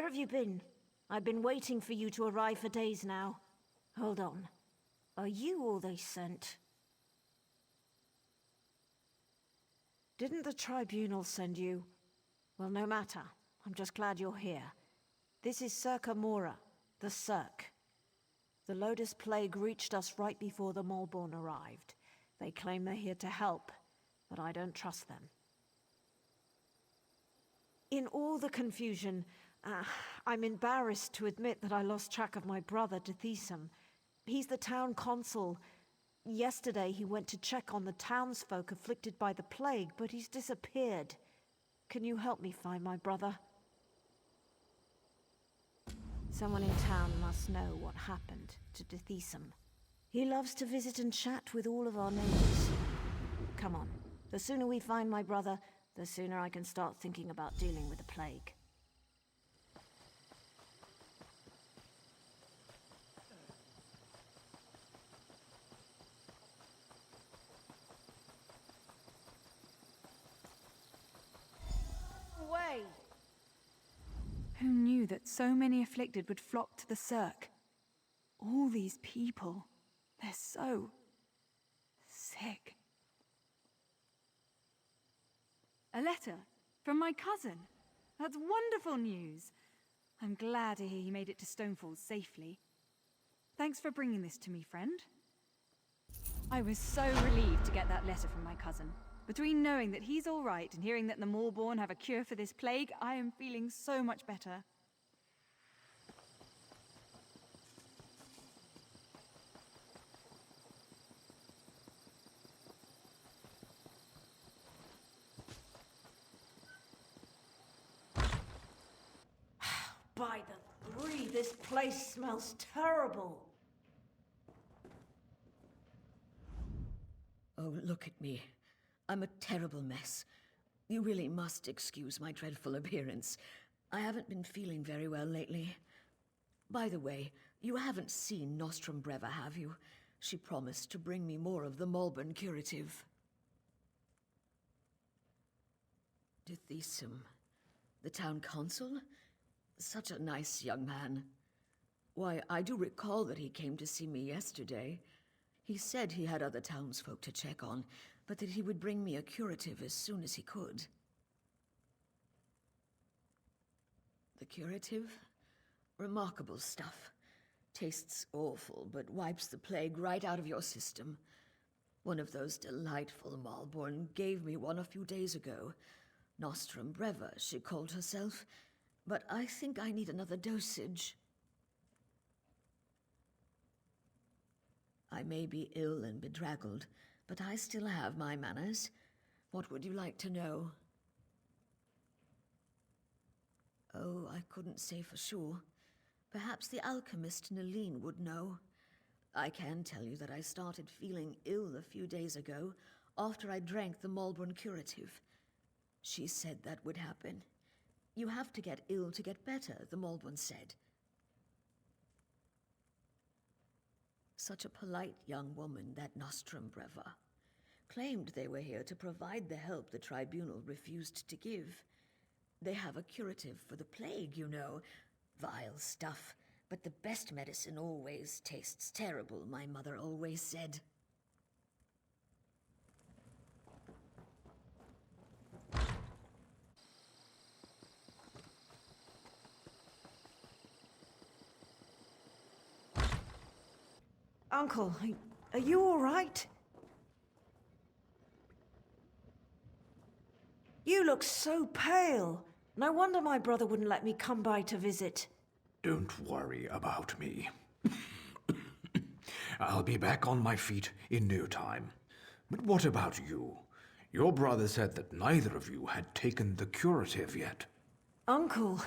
have you been? I've been waiting for you to arrive for days now. Hold on. Are you all they sent? Didn't the Tribunal send you? Well, no matter. I'm just glad you're here. This is Circa Mora, the Cirque. The Lotus Plague reached us right before the Malborn arrived. They claim they're here to help, but I don't trust them. In all the confusion, I'm embarrassed to admit that I lost track of my brother, Dethisum. He's the town consul. Yesterday he went to check on the townsfolk afflicted by the plague, but he's disappeared. Can you help me find my brother? Someone in town must know what happened to Dethisum. He loves to visit and chat with all of our neighbors. Come on. The sooner we find my brother, the sooner I can start thinking about dealing with the plague. Away! Who knew that so many afflicted would flock to the Cirque? All these people, they're so sick. A letter from my cousin. That's wonderful news. I'm glad to hear he made it to Stonefalls safely. Thanks for bringing this to me, friend. I was so relieved to get that letter from my cousin. Between knowing that he's all right and hearing that the Malborn have a cure for this plague, I am feeling so much better. By the three, this place smells terrible. Oh, look at me. I'm a terrible mess. You really must excuse my dreadful appearance. I haven't been feeling very well lately. By the way, you haven't seen Nostrum Breva, have you? She promised to bring me more of the Malborn curative. Dethisum, the town consul? Such a nice young man. Why, I do recall that he came to see me yesterday. He said he had other townsfolk to check on, but that he would bring me a curative as soon as he could. The curative? Remarkable stuff. Tastes awful, but wipes the plague right out of your system. One of those delightful Malborn gave me one a few days ago. Nostrum Breva, she called herself. But I think I need another dosage. I may be ill and bedraggled, but I still have my manners. What would you like to know? Oh, I couldn't say for sure. Perhaps the alchemist Nalin would know. I can tell you that I started feeling ill a few days ago after I drank the Malborn curative. She said that would happen. You have to get ill to get better, the Malborn said. Such a polite young woman, that Nostrum Breva. Claimed they were here to provide the help the Tribunal refused to give. They have a curative for the plague, you know. Vile stuff, but the best medicine always tastes terrible, my mother always said. Uncle, are you all right? You look so pale. No wonder my brother wouldn't let me come by to visit. Don't worry about me. I'll be back on my feet in no time. But what about you? Your brother said that neither of you had taken the curative yet. Uncle,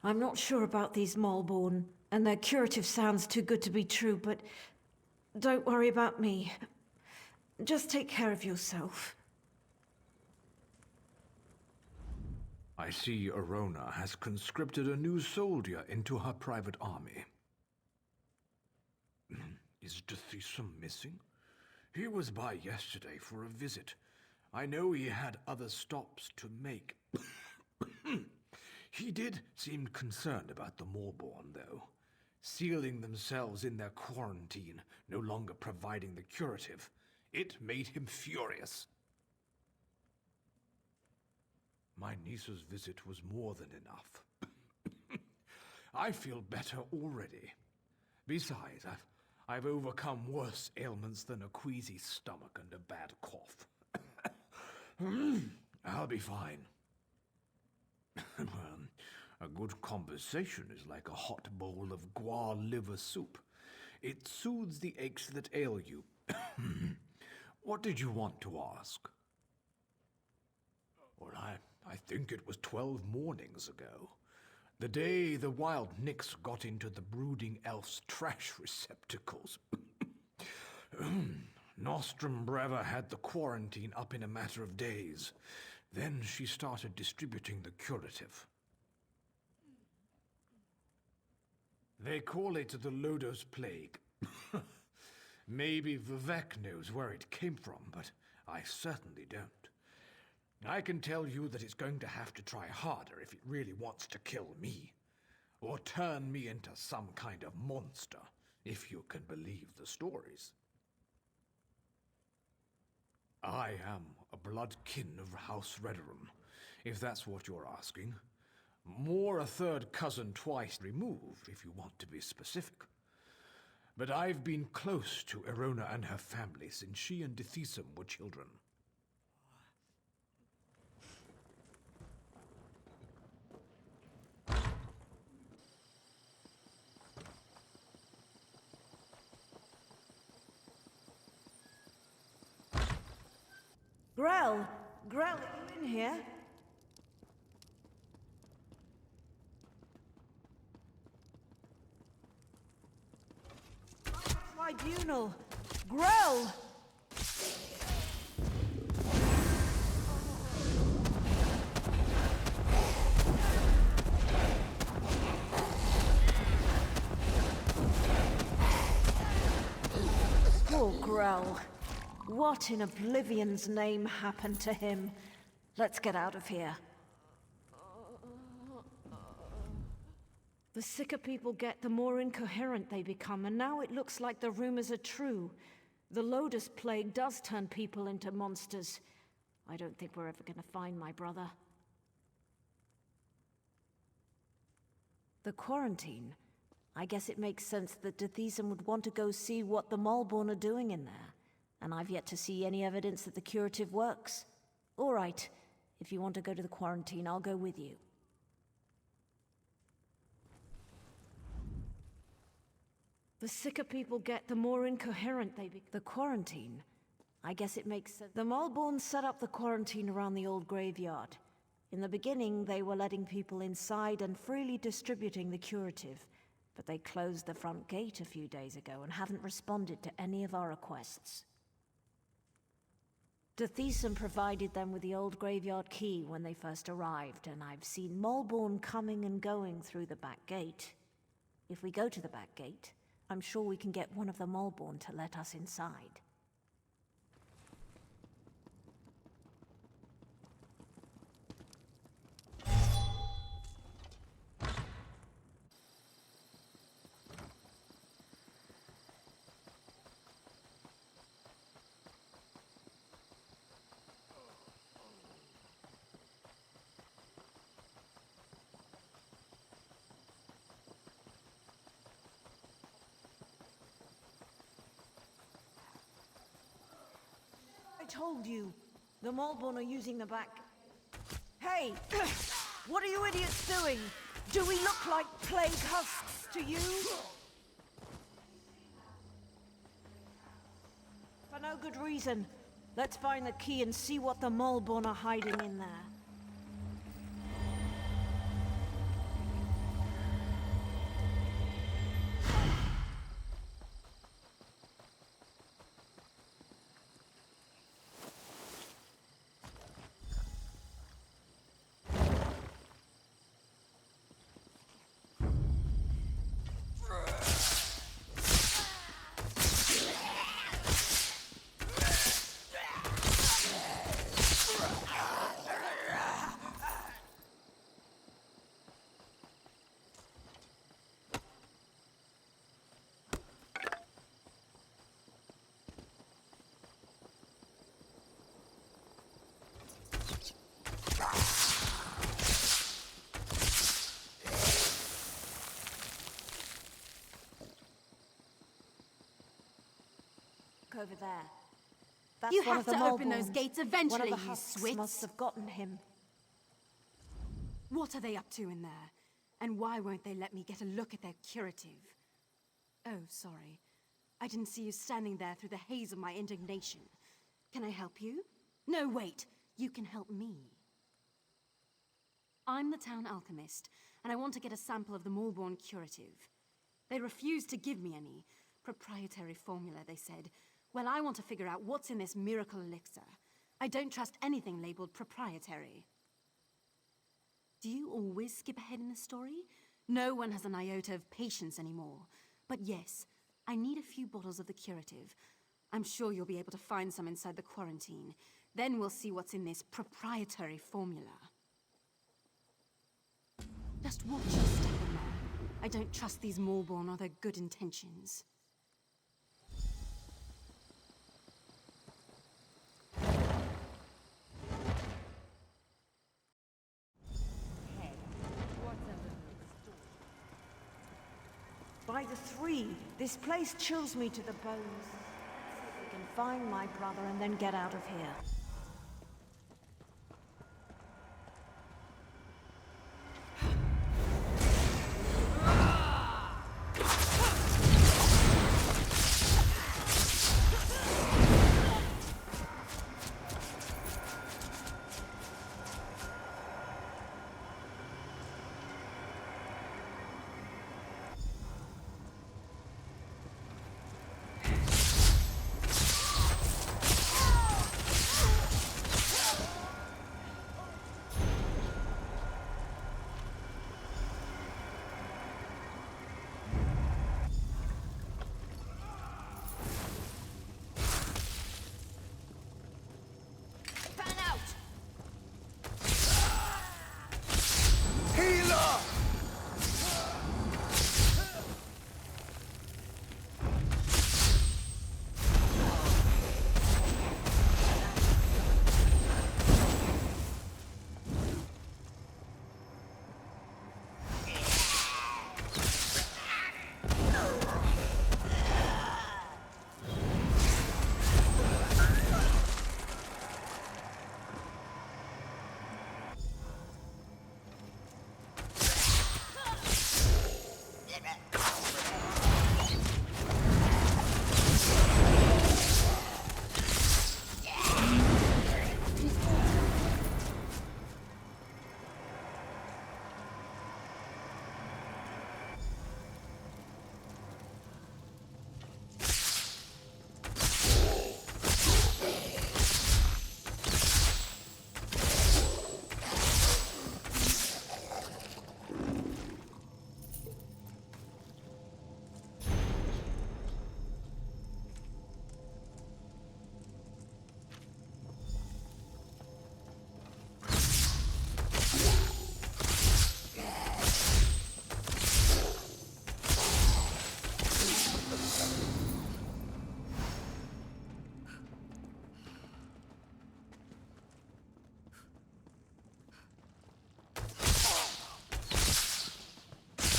I'm not sure about these Malborn, and their curative sounds too good to be true, but don't worry about me. Just take care of yourself. I see Arona has conscripted a new soldier into her private army. Is Dethisum missing? He was by yesterday for a visit. I know he had other stops to make. He did seem concerned about the Moorborn, though. Sealing themselves in their quarantine, no longer providing the curative. It made him furious. My niece's visit was more than enough. I feel better already. Besides, I've overcome worse ailments than a queasy stomach and a bad cough. I'll be fine. A good conversation is like a hot bowl of guar liver soup. It soothes the aches that ail you. What did you want to ask? Well, I think it was 12 mornings ago. The day the wild nix got into the brooding elf's trash receptacles. Nostrum Breva had the quarantine up in a matter of days. Then she started distributing the curative. They call it the Lodos Plague. Maybe Vivek knows where it came from, but I certainly don't. I can tell you that it's going to have to try harder if it really wants to kill me. Or turn me into some kind of monster, if you can believe the stories. I am a blood kin of House Redorum, if that's what you're asking. More a third cousin twice removed, if you want to be specific. But I've been close to Erona and her family since she and Dithisum were children. Grell, are you in here? Tribunal! Grell! Poor Grell. What in Oblivion's name happened to him? Let's get out of here. The sicker people get, the more incoherent they become, and now it looks like the rumors are true. The Lotus Plague does turn people into monsters. I don't think we're ever gonna find my brother. The quarantine. I guess it makes sense that Dithisum would want to go see what the Malborn are doing in there. And I've yet to see any evidence that the curative works. All right, if you want to go to the quarantine, I'll go with you. The sicker people get, the more incoherent they become. The quarantine? I guess it makes sense. The Malborn set up the quarantine around the old graveyard. In the beginning, they were letting people inside and freely distributing the curative. But they closed the front gate a few days ago and haven't responded to any of our requests. Dithisum provided them with the old graveyard key when they first arrived, and I've seen Malborn coming and going through the back gate. If we go to the back gate, I'm sure we can get one of the Malborn to let us inside. I told you, the Malborn are using the back... Hey! What are you idiots doing? Do we look like plague husks to you? For no good reason. Let's find the key and see what the Malborn are hiding in there. over there. That's You one have of the to open those Mulborns. gates One eventually, of the you husks swits. must have gotten him. What are they up to in there? And why won't they let me get a look at their curative? Oh, sorry. I didn't see you standing there through the haze of my indignation. Can I help you? No, wait. You can help me. I'm the town alchemist, and I want to get a sample of the Mulborn curative. They refused to give me any. Proprietary formula, they said. Well, I want to figure out what's in this miracle elixir. I don't trust anything labeled proprietary. Do you always skip ahead in the story? No one has an iota of patience anymore. But yes, I need a few bottles of the curative. I'm sure you'll be able to find some inside the quarantine. Then we'll see what's in this proprietary formula. Just watch your step in there. I don't trust these Mulborn or their good intentions. By the three, this place chills me to the bones. Let's see if we can find my brother and then get out of here.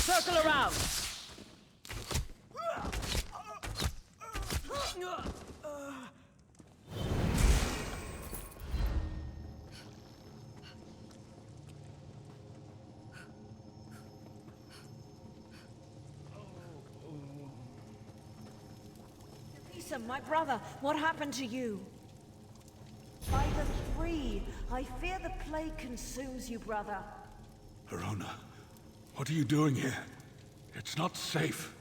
Circle around! Lisa, my brother, what happened to you? By the three, I fear the plague consumes you, brother. Verona, what are you doing here? It's not safe.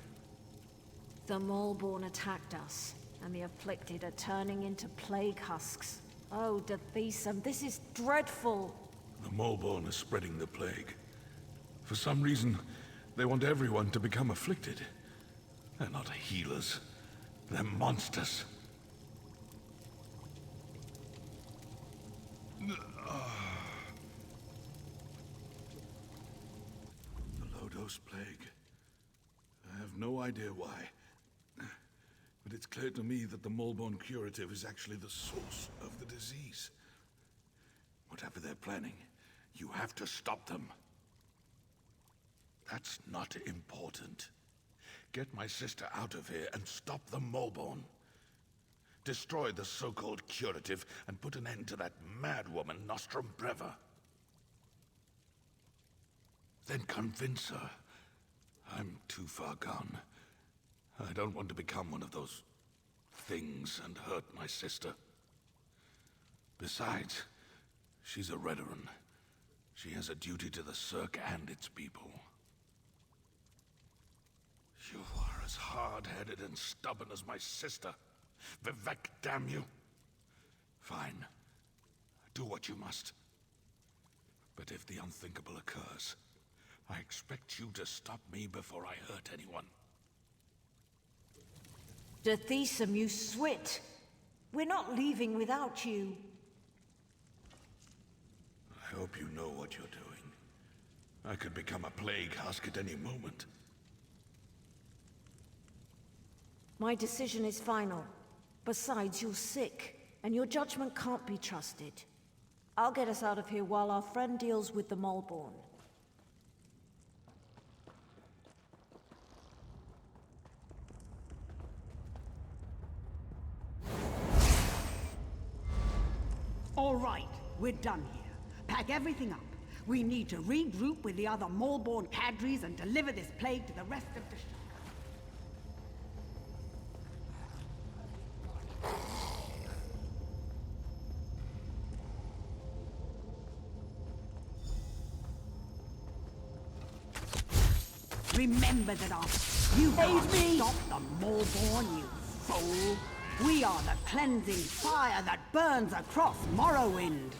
The Mulborn attacked us, and the afflicted are turning into plague husks. Oh, Dathesum, this is dreadful. The Mulborn is spreading the plague. For some reason, they want everyone to become afflicted. They're not healers. They're monsters. The Lodos plague. I have no idea why. But it's clear to me that the Mulborn curative is actually the source of the disease. Whatever they're planning, you have to stop them. That's not important. Get my sister out of here and stop the Mulborn. Destroy the so-called curative and put an end to that madwoman Nostrum Breva. Then convince her. I'm too far gone. I don't want to become one of those things and hurt my sister. Besides, she's a Redoran. She has a duty to the Cirque and its people. You are as hard-headed and stubborn as my sister. Vivec, damn you. Fine. Do what you must. But if the unthinkable occurs, I expect you to stop me before I hurt anyone. Dithesum, you swit! We're not leaving without you. I hope you know what you're doing. I could become a plague husk at any moment. My decision is final. Besides, you're sick, and your judgment can't be trusted. I'll get us out of here while our friend deals with the Moleborn. All right, we're done here. Pack everything up. We need to regroup with the other Moleborn cadres and deliver this plague to the rest of the ship. Remember that you can't stop the Moleborn, you fool. We are the cleansing fire that burns across Morrowind.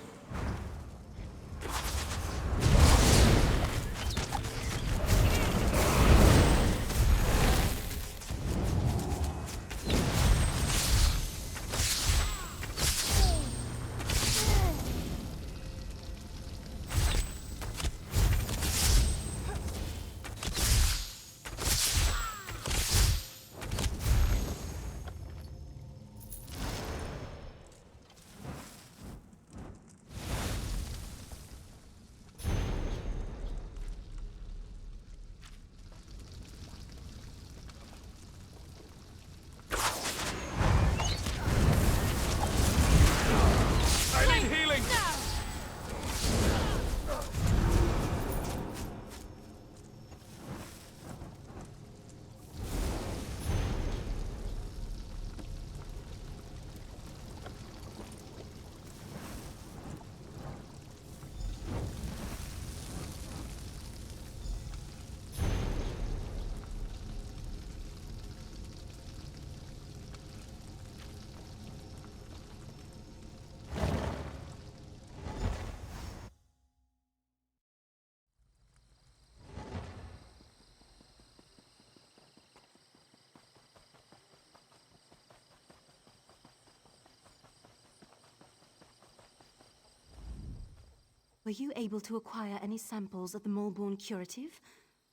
Were you able to acquire any samples of the Moleborn curative?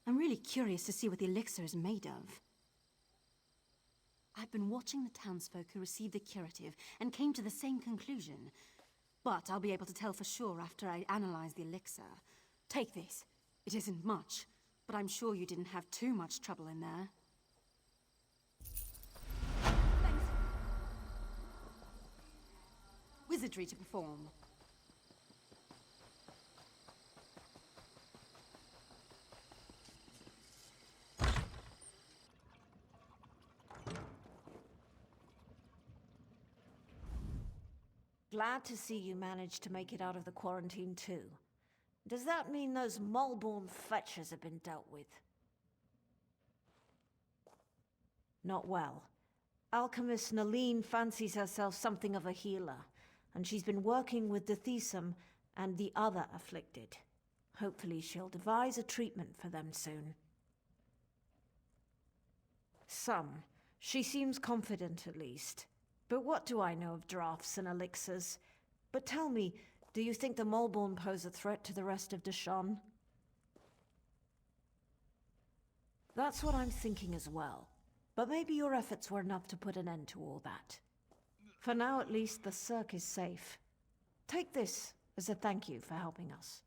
I'm really curious to see what the elixir is made of. I've been watching the townsfolk who received the curative and came to the same conclusion. But I'll be able to tell for sure after I analyze the elixir. Take this. It isn't much, but I'm sure you didn't have too much trouble in there. Thanks. Wizardry to perform. Glad to see you managed to make it out of the quarantine too. Does that mean those Moleborn fetchers have been dealt with? Not well. Alchemist Nalene fancies herself something of a healer, and she's been working with Dithesum and the other afflicted. Hopefully she'll devise a treatment for them soon. Some. She seems confident at least. But what do I know of drafts and elixirs? But tell me, do you think the Moleborn pose a threat to the rest of Deshaun? That's what I'm thinking as well. But maybe your efforts were enough to put an end to all that. For now at least, the Cirque is safe. Take this as a thank you for helping us.